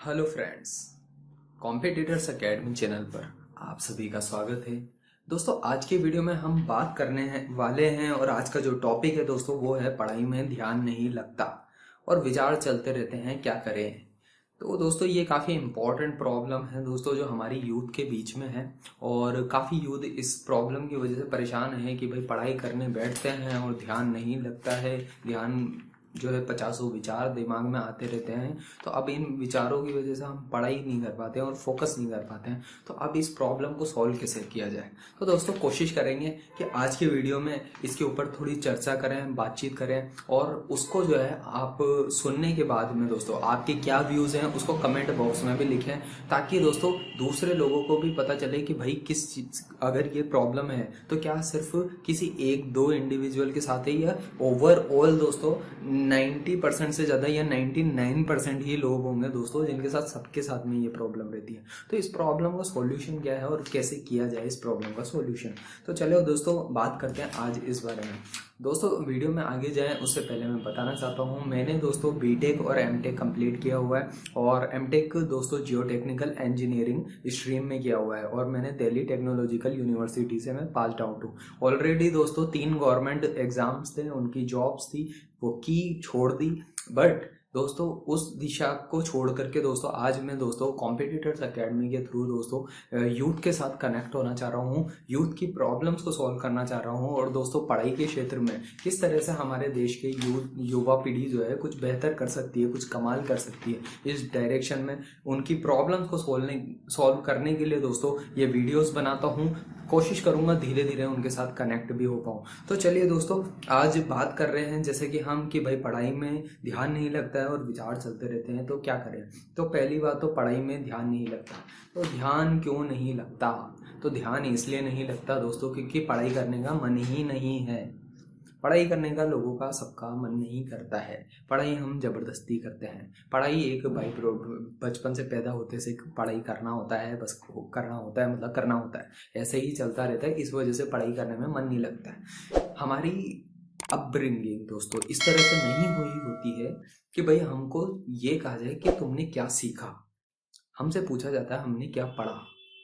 Hello friends, competitors academy channel पर आप सभी का स्वागत है। दोस्तों, आज के वीडियो में हम बात करने वाले हैं और आज का जो टॉपिक है दोस्तों वो है पढ़ाई में ध्यान नहीं लगता और विचार चलते रहते हैं, क्या करें। तो दोस्तों ये काफ़ी इम्पोर्टेंट प्रॉब्लम है दोस्तों, जो हमारी यूथ के बीच में है और काफ़ी यूथ इस प्रॉब्लम की वजह से परेशान है कि भाई पढ़ाई करने बैठते हैं और ध्यान नहीं लगता है। ध्यान जो है 50 विचार दिमाग में आते रहते हैं, तो अब इन विचारों की वजह से हम पढ़ाई नहीं कर पाते हैं और फोकस नहीं कर पाते हैं। तो अब इस प्रॉब्लम को सॉल्व कैसे किया जाए, तो दोस्तों कोशिश करेंगे कि आज के वीडियो में इसके ऊपर थोड़ी चर्चा करें, बातचीत करें और उसको जो है आप सुनने के बाद में दोस्तों आपके क्या व्यूज़ हैं उसको कमेंट बॉक्स में भी लिखें, ताकि दोस्तों दूसरे लोगों को भी पता चले कि भाई किस चीज़, अगर ये प्रॉब्लम है तो क्या सिर्फ किसी एक दो इंडिविजुअल के साथ है या ओवरऑल दोस्तों 90% से ज़्यादा या 99% ही लोग होंगे दोस्तों जिनके साथ सबके साथ में ये प्रॉब्लम रहती है। तो इस प्रॉब्लम का सॉल्यूशन क्या है और कैसे किया जाए इस प्रॉब्लम का सॉल्यूशन, तो चलो दोस्तों बात करते हैं आज इस बारे में। दोस्तों वीडियो में आगे जाएं उससे पहले मैं बताना चाहता हूं, मैंने दोस्तों बीटेक और एमटेक कंप्लीट किया हुआ है और एमटेक दोस्तों जियोटेक्निकल इंजीनियरिंग स्ट्रीम में किया हुआ है और मैंने दिल्ली टेक्नोलॉजिकल यूनिवर्सिटी से मैं पास आउट हूँ। ऑलरेडी दोस्तों 3 गवर्नमेंट एग्जाम्स थे, उनकी जॉब्स थी, वो की छोड़ दी। बट दोस्तों उस दिशा को छोड़ करके दोस्तों आज मैं दोस्तों कॉम्पिटिटर्स एकेडमी के थ्रू दोस्तों यूथ के साथ कनेक्ट होना चाह रहा हूँ, यूथ की प्रॉब्लम्स को सॉल्व करना चाह रहा हूँ और दोस्तों पढ़ाई के क्षेत्र में किस तरह से हमारे देश के युवा पीढ़ी जो है कुछ बेहतर कर सकती है, कुछ कमाल कर सकती है, इस डायरेक्शन में उनकी प्रॉब्लम्स को सॉल्व करने के लिए दोस्तों ये वीडियोस बनाता हूँ। कोशिश करूंगा धीरे धीरे उनके साथ कनेक्ट भी हो पाऊँ। तो चलिए दोस्तों आज बात कर रहे हैं जैसे कि हम कि भाई पढ़ाई में ध्यान नहीं लगता है और विचार चलते रहते हैं, तो क्या करें। तो पहली बात तो पढ़ाई में ध्यान नहीं लगता, तो ध्यान क्यों नहीं लगता, तो ध्यान इसलिए नहीं लगता दोस्तों क्योंकि पढ़ाई करने का मन ही नहीं है। पढ़ाई करने का लोगों का सबका मन नहीं करता है, पढ़ाई हम जबरदस्ती करते हैं। पढ़ाई एक बाई प्रोडक्ट, बचपन से पैदा होते से पढ़ाई करना होता है, बस करना होता है, मतलब करना होता है, ऐसे ही चलता रहता है। इस वजह से पढ़ाई करने में मन नहीं लगता है। हमारी अपब्रिंगिंग दोस्तों इस तरह से नहीं हुई होती है कि भाई हमको ये कहा जाए कि तुमने क्या सीखा, हमसे पूछा जाता है हमने क्या पढ़ा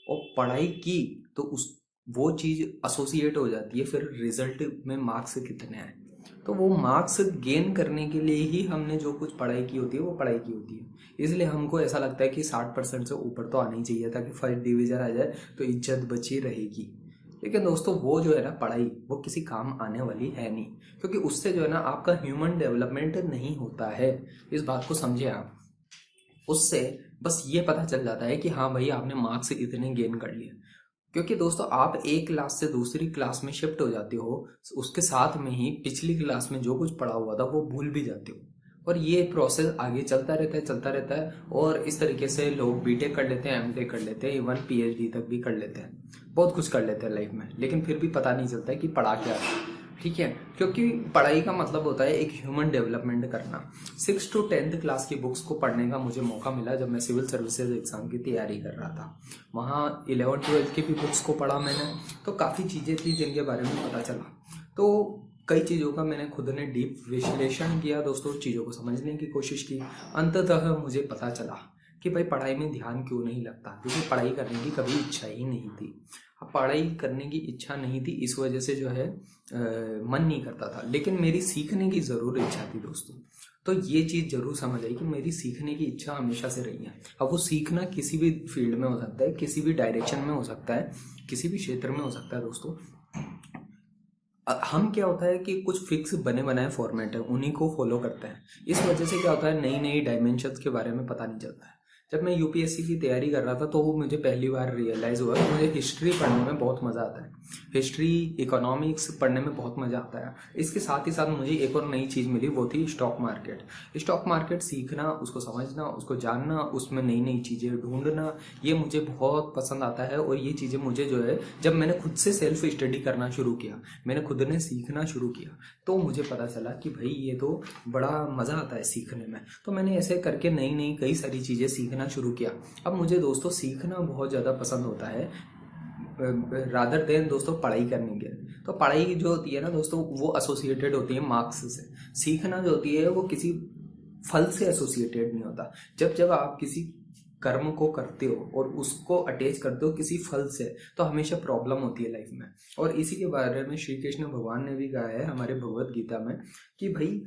और पढ़ाई की, तो उस वो चीज़ एसोसिएट हो जाती है फिर रिजल्ट में मार्क्स कितने आए। तो वो मार्क्स गेन करने के लिए ही हमने जो कुछ पढ़ाई की होती है वो पढ़ाई की होती है। इसलिए हमको ऐसा लगता है कि 60% से ऊपर तो आना ही चाहिए ताकि फर्स्ट डिवीजन आ जाए तो इज्जत बची रहेगी। लेकिन दोस्तों वो जो है ना पढ़ाई वो किसी काम आने वाली है नहीं, क्योंकि उससे जो है ना आपका ह्यूमन डेवलपमेंट नहीं होता है। इस बात को समझे आप। उससे बस ये पता चल जाता है कि हाँ भाई आपने मार्क्स इतने गेन कर लिए, क्योंकि दोस्तों आप एक क्लास से दूसरी क्लास में शिफ्ट हो जाते हो, उसके साथ में ही पिछली क्लास में जो कुछ पढ़ा हुआ था वो भूल भी जाते हो और ये प्रोसेस आगे चलता रहता है और इस तरीके से लोग बीटेक कर लेते हैं, एमटेक कर लेते हैं, इवन पीएचडी तक भी कर लेते हैं, बहुत कुछ कर लेते हैं लाइफ में, लेकिन फिर भी पता नहीं चलता है कि पढ़ा क्या है। ठीक है, क्योंकि पढ़ाई का मतलब होता है एक ह्यूमन डेवलपमेंट करना। 6 to 10th क्लास की बुक्स को पढ़ने का मुझे मौका मिला जब मैं सिविल सर्विसेज एग्जाम की तैयारी कर रहा था। वहाँ 11th-12th की भी बुक्स को पढ़ा मैंने, तो काफ़ी चीज़ें थी जिनके बारे में पता चला। तो कई चीज़ों का मैंने खुद ने डीप विश्लेषण किया दोस्तों, चीज़ों को समझने की कोशिश की। अंततः मुझे पता चला कि भाई पढ़ाई में ध्यान क्यों नहीं लगता, क्योंकि पढ़ाई करने की कभी इच्छा ही नहीं थी। अब पढ़ाई करने की इच्छा नहीं थी, इस वजह से जो है मन नहीं करता था, लेकिन मेरी सीखने की ज़रूर इच्छा थी दोस्तों। तो ये चीज़ जरूर समझ आई कि मेरी सीखने की इच्छा हमेशा से रही है। अब वो सीखना किसी भी फील्ड में हो सकता है, किसी भी डायरेक्शन में हो सकता है, किसी भी क्षेत्र में हो सकता है दोस्तों। हम क्या होता है कि कुछ फिक्स बने बनाए फॉर्मेट है उन्हीं को फॉलो करते हैं। इस वजह से क्या होता है नई नई डायमेंशंस के बारे में पता नहीं चलता है। जब मैं यूपीएससी की तैयारी कर रहा था तो वो मुझे पहली बार रियलाइज़ हुआ कि मुझे हिस्ट्री पढ़ने में बहुत मज़ा आता है, हिस्ट्री इकोनॉमिक्स पढ़ने में बहुत मज़ा आता है। इसके साथ ही साथ मुझे एक और नई चीज़ मिली, वो थी स्टॉक मार्केट। स्टॉक मार्केट सीखना, उसको समझना, उसको जानना, उसमें नई नई चीज़ें ढूंढना, ये मुझे बहुत पसंद आता है। और ये चीज़ें मुझे जो है जब मैंने खुद से सेल्फ स्टडी करना शुरू किया, मैंने खुद ने सीखना शुरू किया, तो मुझे पता चला कि भाई ये तो बड़ा मज़ा आता है सीखने में। तो मैंने ऐसे करके नई नई कई सारी चीज़ें सीखना शुरू किया। अब मुझे दोस्तों सीखना बहुत ज़्यादा पसंद होता है रादर देन दोस्तों पढ़ाई करने के। तो पढ़ाई जो होती है ना दोस्तों वो एसोसिएटेड होती है मार्क्स से, सीखना जो होती है वो किसी फल से एसोसिएटेड नहीं होता। जब जब आप किसी कर्म को करते हो और उसको अटैच करते हो किसी फल से, तो हमेशा प्रॉब्लम होती है लाइफ में। और इसी के बारे में श्री कृष्ण भगवान ने भी कहा है हमारे भगवत गीता में कि भाई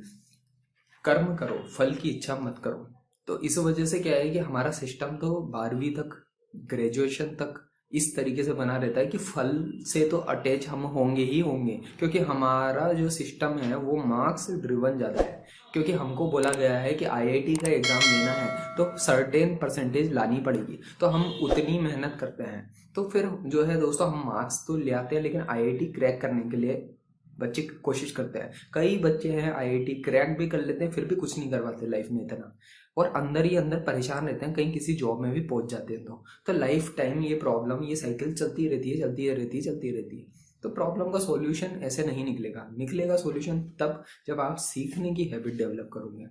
कर्म करो, फल की इच्छा मत करो। तो इस वजह से क्या है कि हमारा सिस्टम तो 12वीं तक, ग्रेजुएशन तक इस तरीके से बना रहता है कि फल से तो अटैच हम होंगे ही होंगे, क्योंकि हमारा जो सिस्टम है वो मार्क्स ड्रिवन ज़्यादा है। क्योंकि हमको बोला गया है कि आईआईटी का एग्ज़ाम देना है तो सर्टेन परसेंटेज लानी पड़ेगी, तो हम उतनी मेहनत करते हैं। तो फिर जो है दोस्तों, हम मार्क्स तो ले आते हैं, लेकिन आईआईटी क्रैक करने के लिए बच्चे कोशिश करते हैं। कई बच्चे हैं आईआईटी क्रैक भी कर लेते हैं, फिर भी कुछ नहीं कर पाते लाइफ में इतना, और अंदर ही अंदर परेशान रहते हैं, कहीं किसी जॉब में भी पहुंच जाते हैं। तो लाइफ टाइम ये प्रॉब्लम, ये साइकिल चलती रहती है, चलती रहती है, चलती रहती है। तो प्रॉब्लम का सॉल्यूशन ऐसे नहीं निकलेगा। निकलेगा सॉल्यूशन तब जब आप सीखने की हैबिट डेवलप करोगे।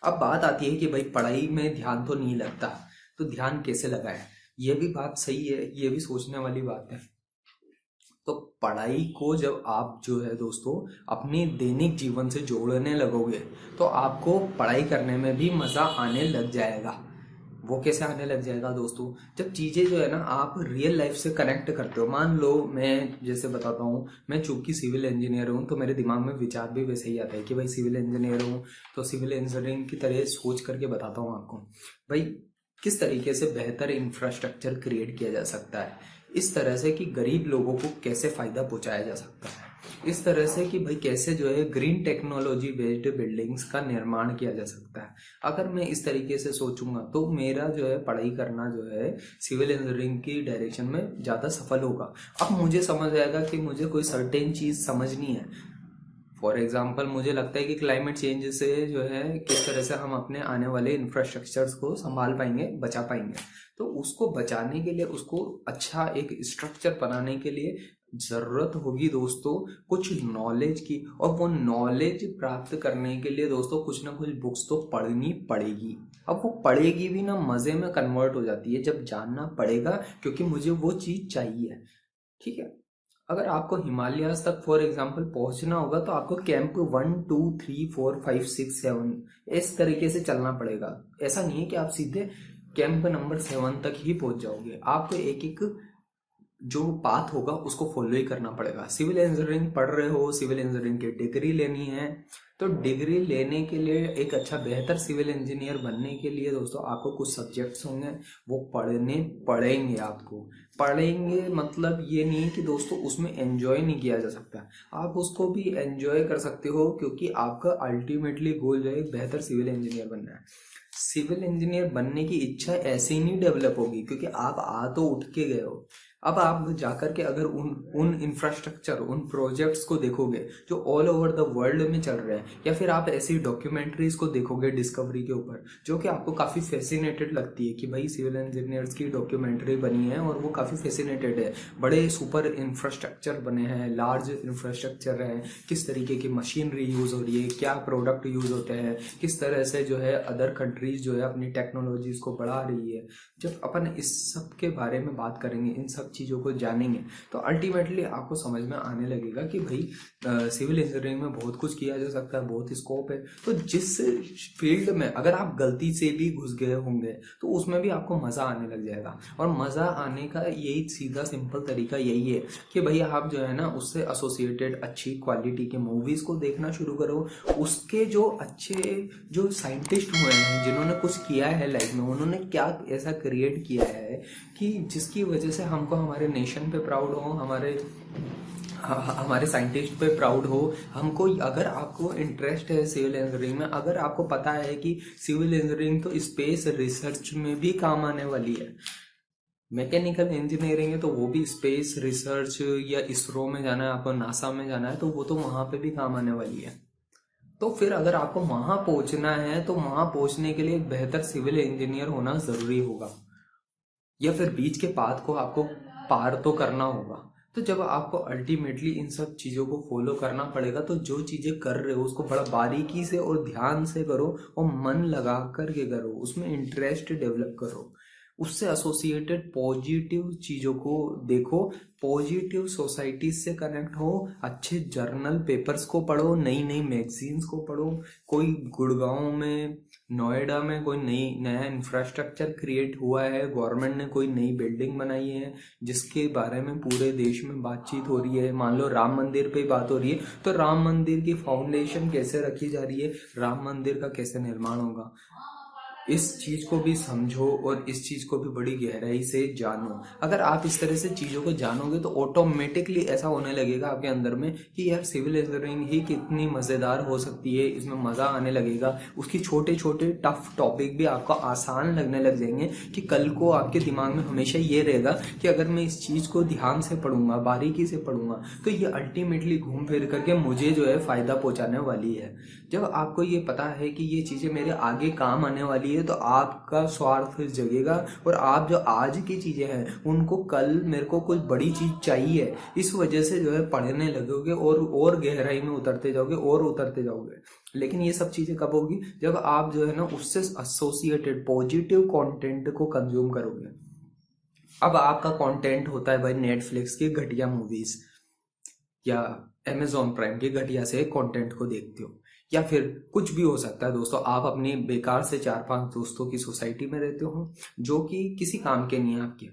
अब बात आती है कि भाई पढ़ाई में ध्यान तो नहीं लगता, तो ध्यान कैसे लगाए? ये भी बात सही है, ये भी सोचने वाली बात है। तो पढ़ाई को जब आप जो है दोस्तों अपने दैनिक जीवन से जोड़ने लगोगे, तो आपको पढ़ाई करने में भी मज़ा आने लग जाएगा। वो कैसे आने लग जाएगा दोस्तों? जब चीज़ें जो है ना आप रियल लाइफ से कनेक्ट करते हो। मान लो मैं जैसे बताता हूँ, मैं चूंकि सिविल इंजीनियर हूँ, तो मेरे दिमाग में विचार भी वैसे ही आता है कि भाई सिविल इंजीनियर हूँ, तो सिविल इंजीनियरिंग की तरह सोच करके बताता हूँ आपको भाई किस तरीके से बेहतर इंफ्रास्ट्रक्चर क्रिएट किया जा सकता है, इस तरह से कि गरीब लोगों को कैसे फ़ायदा पहुंचाया जा सकता है, इस तरह से कि भाई कैसे जो है ग्रीन टेक्नोलॉजी बेस्ड बिल्डिंग्स का निर्माण किया जा सकता है। अगर मैं इस तरीके से सोचूंगा तो मेरा जो है पढ़ाई करना जो है सिविल इंजीनियरिंग की डायरेक्शन में ज़्यादा सफल होगा। अब मुझे समझ आएगा कि मुझे कोई सर्टेन चीज़ समझनी है। फॉर एग्जाम्पल मुझे लगता है कि क्लाइमेट चेंज से जो है किस तरह से हम अपने आने वाले इंफ्रास्ट्रक्चर्स को संभाल पाएंगे, बचा पाएंगे। तो उसको बचाने के लिए, उसको अच्छा एक स्ट्रक्चर बनाने के लिए ज़रूरत होगी दोस्तों कुछ नॉलेज की, और वो नॉलेज प्राप्त करने के लिए दोस्तों कुछ ना कुछ बुक्स तो पढ़नी पड़ेगी। अब वो पढ़ेगी भी ना मज़े में कन्वर्ट हो जाती है जब जानना पड़ेगा, क्योंकि मुझे वो चीज़ चाहिए। ठीक है, अगर आपको हिमालयाज तक फॉर एग्जांपल पहुंचना होगा तो आपको कैंप 1 2 3 4 5 6 7 इस तरीके से चलना पड़ेगा। ऐसा नहीं है कि आप सीधे कैंप नंबर 7 तक ही पहुंच जाओगे। आपको एक एक जो पाथ होगा उसको फॉलो ही करना पड़ेगा। सिविल इंजीनियरिंग पढ़ रहे हो, सिविल इंजीनियरिंग की डिग्री लेनी है, तो डिग्री लेने के लिए एक अच्छा बेहतर सिविल इंजीनियर बनने के लिए दोस्तों आपको कुछ सब्जेक्ट्स होंगे, वो पढ़ने पड़ेंगे। आपको पढ़ेंगे मतलब ये नहीं कि दोस्तों उसमें एंजॉय नहीं किया जा सकता, आप उसको भी एंजॉय कर सकते हो, क्योंकि आपका अल्टीमेटली गोल जो है बेहतर सिविल इंजीनियर बनना है। सिविल इंजीनियर बनने की इच्छा ऐसे ही नहीं डेवलप होगी क्योंकि आप आ तो उठ के गए हो। अब आप जाकर के अगर उन इंफ्रास्ट्रक्चर, उन प्रोजेक्ट्स को देखोगे जो ऑल ओवर द वर्ल्ड में चल रहे हैं, या फिर आप ऐसी डॉक्यूमेंट्रीज को देखोगे डिस्कवरी के ऊपर जो कि आपको काफ़ी फैसिनेटेड लगती है कि भाई सिविल इंजीनियर्स की डॉक्यूमेंट्री बनी है और वो काफ़ी फैसिनेटेड है, बड़े सुपर इंफ्रास्ट्रक्चर बने हैं, लार्ज इंफ्रास्ट्रक्चर है, किस तरीके की मशीनरी यूज़ हो रही है, क्या प्रोडक्ट यूज़ होते हैं, किस तरह से जो है अदर कंट्रीज जो है अपनी टेक्नोलॉजीज को बढ़ा रही है। जब अपन इस सब के बारे में बात करेंगे, इन सब चीज़ों को जानेंगे, तो अल्टीमेटली आपको समझ में आने लगेगा कि भाई सिविल इंजीनियरिंग में बहुत कुछ किया जा सकता है, बहुत स्कोप है। तो जिस फील्ड में अगर आप गलती से भी घुस गए होंगे तो उसमें भी आपको मज़ा आने लग जाएगा। और मज़ा आने का यही सीधा सिंपल तरीका यही है कि भाई आप जो है ना उससे एसोसिएटेड अच्छी क्वालिटी के मूवीज़ को देखना शुरू करो। उसके जो अच्छे जो साइंटिस्ट हुए हैं जिन्होंने कुछ किया है लाइफ में, उन्होंने क्या ऐसा क्रिएट किया है कि जिसकी वजह से हमको हमारे नेशन पे प्राउड हो, हमारे साइंटिस्ट पे प्राउड हो। हमको अगर आपको इंटरेस्ट है सिविल इंजीनियरिंग में, अगर आपको पता है कि सिविल इंजीनियरिंग तो स्पेस रिसर्च में भी काम आने वाली है, मैकेनिकल इंजीनियरिंग है तो वो भी स्पेस रिसर्च या इसरो में जाना है, आपको नासा में जाना है तो वो तो वहाँ पे भी काम आने वाली है। तो फिर अगर आपको वहां पहुंचना है तो वहां पहुंचने के लिए एक बेहतर सिविल इंजीनियर होना जरूरी होगा, या फिर बीच के पाथ को आपको पार तो करना होगा। तो जब आपको अल्टीमेटली इन सब चीज़ों को फॉलो करना पड़ेगा, तो जो चीज़ें कर रहे हो उसको बड़ा बारीकी से और ध्यान से करो और मन लगा करके करो, उसमें इंटरेस्ट डेवलप करो, उससे एसोसिएटेड पॉजिटिव चीज़ों को देखो, पॉजिटिव सोसाइटी से कनेक्ट हो, अच्छे जर्नल पेपर्स को पढ़ो, नई नई मैगजीन्स को पढ़ो। कोई गुड़गांव में नोएडा में कोई नया इंफ्रास्ट्रक्चर क्रिएट हुआ है, गवर्नमेंट ने कोई नई बिल्डिंग बनाई है जिसके बारे में पूरे देश में बातचीत हो रही है। मान लो राम मंदिर पे बात हो रही है, तो राम मंदिर की फाउंडेशन कैसे रखी जा रही है, राम मंदिर का कैसे निर्माण होगा, इस चीज को भी समझो और इस चीज को भी बड़ी गहराई से जानो। अगर आप इस तरह से चीजों को जानोगे तो ऑटोमेटिकली ऐसा होने लगेगा आपके अंदर में कि यार सिविल इंजीनियरिंग ही कितनी मजेदार हो सकती है, इसमें मजा आने लगेगा। उसकी छोटे छोटे टफ टॉपिक भी आपको आसान लगने लग जाएंगे कि कल को आपके दिमाग में हमेशा ये रहेगा कि अगर मैं इस चीज को ध्यान से पढ़ूंगा, बारीकी से पढ़ूंगा, तो ये अल्टीमेटली घूम फिर करके मुझे जो है फायदा पहुंचाने वाली है। जब आपको ये पता है कि ये चीजें मेरे आगे काम आने वाली है, तो आपका स्वार्थ जगेगा और आप जो आज की चीजें हैं उनको कल मेरे को कोई बड़ी चीज चाहिए, इस वजह से जो है पढ़ने लगोगे और गहराई में उतरते जाओगे और उतरते जाओगे। लेकिन ये सब चीजें कब होगी, जब आप जो है ना उससे एसोसिएटेड पॉजिटिव कंटेंट को कंज्यूम करोगे। अब आपका कंटेंट होता है भाई नेटफ्लिक्स की घटिया मूवीज या अमेजॉन प्राइम की घटिया से कंटेंट को देखते हो, या फिर कुछ भी हो सकता है दोस्तों। आप अपनी बेकार से 4-5 दोस्तों की सोसाइटी में रहते हो जो कि किसी काम के नहीं है आपके,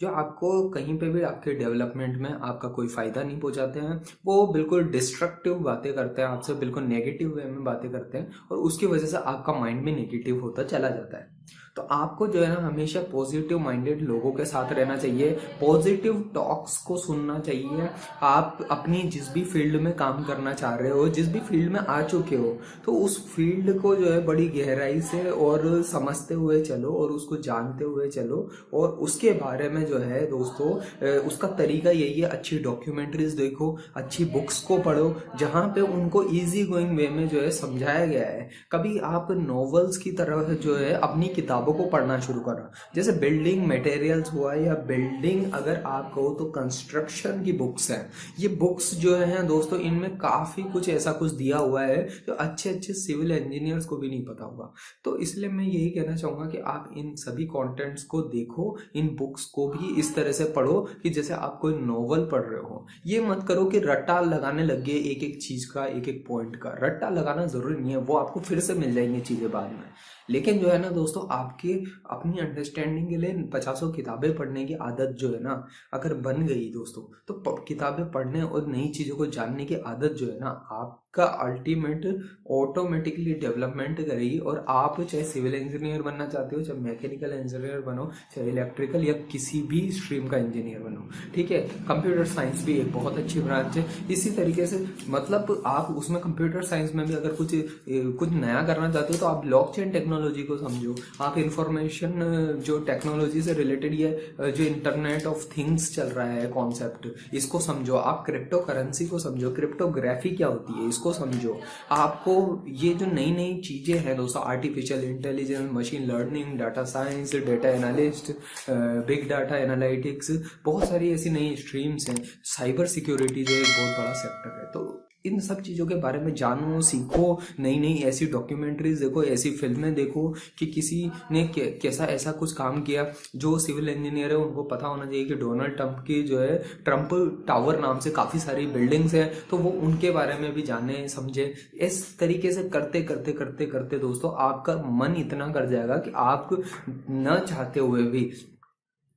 जो आपको कहीं पे भी आपके डेवलपमेंट में आपका कोई फायदा नहीं पहुंचाते हैं। वो बिल्कुल डिस्ट्रक्टिव बातें करते हैं आपसे, बिल्कुल नेगेटिव वे में बातें करते हैं और उसकी वजह से आपका माइंड भी नेगेटिव होता चला जाता है। तो आपको जो है ना हमेशा पॉजिटिव माइंडेड लोगों के साथ रहना चाहिए, पॉजिटिव टॉक्स को सुनना चाहिए। आप अपनी जिस भी फील्ड में काम करना चाह रहे हो, जिस भी फील्ड में आ चुके हो, तो उस फील्ड को जो है बड़ी गहराई से और समझते हुए चलो और उसको जानते हुए चलो। और उसके बारे में जो है दोस्तों उसका तरीका यही है, अच्छी डॉक्यूमेंट्रीज देखो, अच्छी बुक्स को पढ़ो जहाँ पे उनको ईजी गोइंग वे में जो है समझाया गया है। कभी आप नॉवेल्स की तरह जो है अपनी किताबों को पढ़ना शुरू करो, जैसे बिल्डिंग मटेरियल्स हुआ या बिल्डिंग अगर आप कहो तो कंस्ट्रक्शन की बुक्स हैं। ये बुक्स जो है दोस्तों इनमें काफी कुछ ऐसा कुछ दिया हुआ है जो अच्छे अच्छे सिविल इंजीनियर्स को भी नहीं पता होगा। तो इसलिए मैं यही कहना चाहूंगा कि आप इन सभी कंटेंट्स को देखो, इन बुक्स को भी इस तरह से पढ़ो कि जैसे आप कोई नॉवल पढ़ रहे हो। ये मत करो कि रट्टा लगाने लग गए एक एक चीज का, एक एक पॉइंट का। रट्टा लगाना जरूरी नहीं है, वो आपको फिर से मिल जाएंगी चीजें बाद में। लेकिन जो है ना दोस्तों आपके अपनी अंडरस्टैंडिंग के लिए 50 किताबें पढ़ने की आदत जो है ना अगर बन गई दोस्तों, तो किताबें पढ़ने और नई चीजों को जानने की आदत जो है ना आपका अल्टीमेट ऑटोमेटिकली डेवलपमेंट करेगी। और आप चाहे सिविल इंजीनियर बनना चाहते हो, चाहे मैकेनिकल इंजीनियर बनो, चाहे इलेक्ट्रिकल या किसी भी स्ट्रीम का इंजीनियर बनो, ठीक है। कंप्यूटर साइंस भी एक बहुत अच्छी ब्रांच है। इसी तरीके से मतलब आप उसमें कंप्यूटर साइंस में भी अगर कुछ नया करना चाहते हो तो आप ब्लॉकचेन टेक्नोलॉजी को समझो, आप इंफॉर्मेशन जो टेक्नोलॉजी से रिलेटेड ये जो इंटरनेट ऑफ थिंग्स चल रहा है कॉन्सेप्ट, इसको समझो। आप क्रिप्टो करेंसी को समझो, क्रिप्टोग्राफी क्या होती है इसको समझो। आपको ये जो नई नई चीजें हैं दोस्तों, artificial intelligence, machine learning, data science, data analyst, big data analytics, बहुत सारी ऐसी नई स्ट्रीम्स हैं। साइबर सिक्योरिटी जो एक बहुत बड़ा सेक्टर है। तो इन सब चीज़ों के बारे में जानो, सीखो, नई नई ऐसी डॉक्यूमेंट्रीज देखो, ऐसी फिल्में देखो कि किसी ने कैसा ऐसा कुछ काम किया। जो सिविल इंजीनियर है उनको पता होना चाहिए कि डोनाल्ड ट्रंप की जो है ट्रंप टावर नाम से काफ़ी सारी बिल्डिंग्स हैं, तो वो उनके बारे में भी जाने समझे। इस तरीके से करते करते करते करते दोस्तों आपका मन इतना कर जाएगा कि आप न चाहते हुए भी,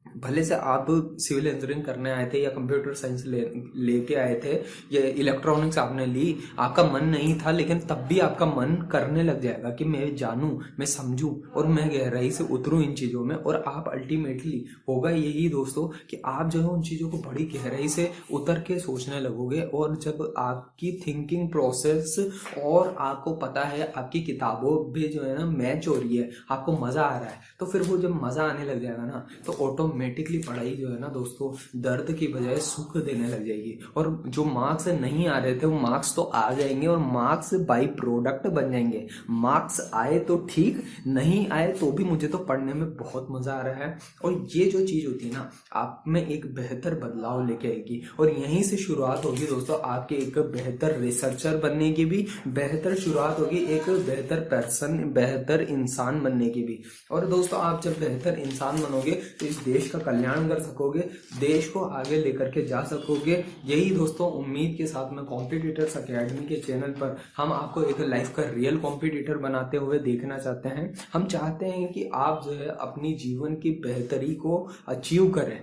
भले से आप सिविल इंजीनियरिंग करने आए थे या कंप्यूटर साइंस लेके आए थे या इलेक्ट्रॉनिक्स आपने ली, आपका मन नहीं था, लेकिन तब भी आपका मन करने लग जाएगा कि मैं जानूं, मैं समझूं और मैं गहराई से उतरूं इन चीज़ों में। और आप अल्टीमेटली होगा यही दोस्तों कि आप जो है उन चीज़ों को बड़ी गहराई से उतर के सोचने लगोगे। और जब आपकी थिंकिंग प्रोसेस और आपको पता है आपकी किताबों भी जो है ना मैच हो रही है, आपको मज़ा आ रहा है, तो फिर वो जब मज़ा आने लग जाएगा ना तो ऑटोमेटिकली पढ़ाई जो है ना दोस्तों दर्द की बजाय सुख देने लग जाएगी। और जो मार्क्स नहीं आ रहे थे वो मार्क्स तो आ जाएंगे और मार्क्स बाई प्रोडक्ट बन जाएंगे। मार्क्स आए तो ठीक, नहीं आए तो भी मुझे तो पढ़ने में बहुत मजा आ रहा है। और ये जो चीज होती है ना आप में एक बेहतर बदलाव लेके आएगी। और यहीं से शुरुआत होगी दोस्तों आपके एक बेहतर रिसर्चर बनने की भी, बेहतर शुरुआत होगी एक बेहतर पर्सन, बेहतर इंसान बनने की भी। और दोस्तों आप जब बेहतर इंसान बनोगे तो इस देश का कल्याण कर सकोगे, देश को आगे लेकर के जा सकोगे। यही दोस्तों उम्मीद के साथ में कॉम्पिटिटर्स अकेडमी के चैनल पर हम आपको एक लाइफ का रियल कॉम्पिटिटर बनाते हुए देखना चाहते हैं। हम चाहते हैं कि आप जो है अपनी जीवन की बेहतरी को अचीव करें।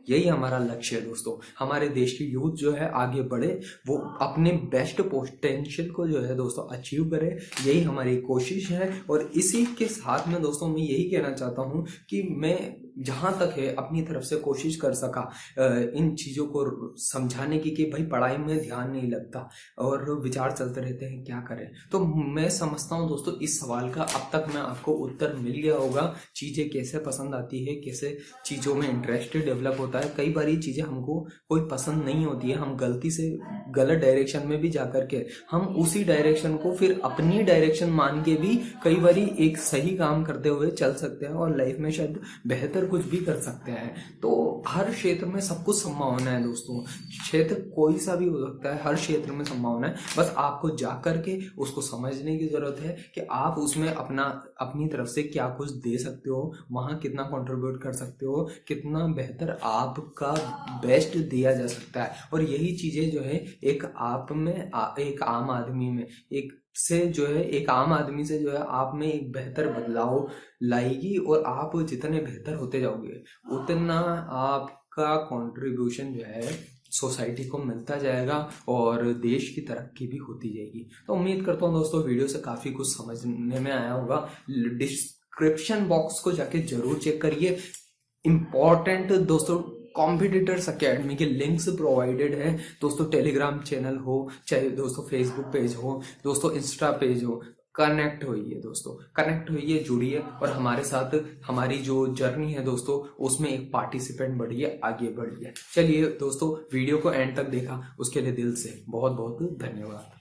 यही हमारा लक्ष्य है दोस्तों। हमारे देश की यूथ जो है आगे बढ़े, वो अपने बेस्ट पोटेंशियल को जो है दोस्तों अचीव करे, यही हमारी कोशिश है। और इसी के साथ में दोस्तों मैं यही कहना चाहता हूँ कि मैं जहाँ तक है अपनी तरफ से कोशिश कर सका इन चीज़ों को समझाने की कि भाई पढ़ाई में ध्यान नहीं लगता और विचार चलते रहते हैं, क्या करें। तो मैं समझता हूँ दोस्तों इस सवाल का अब तक मैं आपको उत्तर मिल गया होगा। चीज़ें कैसे पसंद आती है, कैसे चीज़ों में इंटरेस्ट डेवलप होता है। कई बार ये चीज़ें हमको कोई पसंद नहीं होती है, हम गलती से गलत डायरेक्शन में भी जाकर के हम उसी डायरेक्शन को फिर अपनी डायरेक्शन मान के भी कई बार एक सही काम करते हुए चल सकते हैं और लाइफ में शायद बेहतर कुछ भी कर सकते हैं। तो हर क्षेत्र में सब कुछ संभावना है दोस्तों, क्षेत्र कोई सा भी हो सकता है, हर क्षेत्र में संभावना है। बस आपको जाकर के उसको समझने की जरूरत है कि आप उसमें अपनी तरफ से क्या कुछ दे सकते हो, वहां कितना कंट्रीब्यूट कर सकते हो, कितना बेहतर आपका बेस्ट दिया जा सकता है। और यही चीजें जो है एक आप में एक आम आदमी में एक आम आदमी से जो है आप में एक बेहतर बदलाव लाएगी। और आप जितने बेहतर होते जाओगे उतना आपका कंट्रीब्यूशन जो है सोसाइटी को मिलता जाएगा और देश की तरक्की भी होती जाएगी। तो उम्मीद करता हूँ दोस्तों वीडियो से काफी कुछ समझने में आया होगा। डिस्क्रिप्शन बॉक्स को जाके जरूर चेक करिए। इंपॉर्टेंट दोस्तों कॉम्पिटिटर्स अकेडमी के लिंक्स प्रोवाइडेड है दोस्तों। टेलीग्राम चैनल हो, चाहे दोस्तों फेसबुक पेज हो, दोस्तों इंस्टा पेज हो, कनेक्ट होइए दोस्तों, कनेक्ट होइए, जुड़िए और हमारे साथ हमारी जो जर्नी है दोस्तों उसमें एक पार्टिसिपेंट बढ़िए, आगे बढ़िए। चलिए दोस्तों, वीडियो को एंड तक देखा उसके लिए दिल से बहुत बहुत धन्यवाद।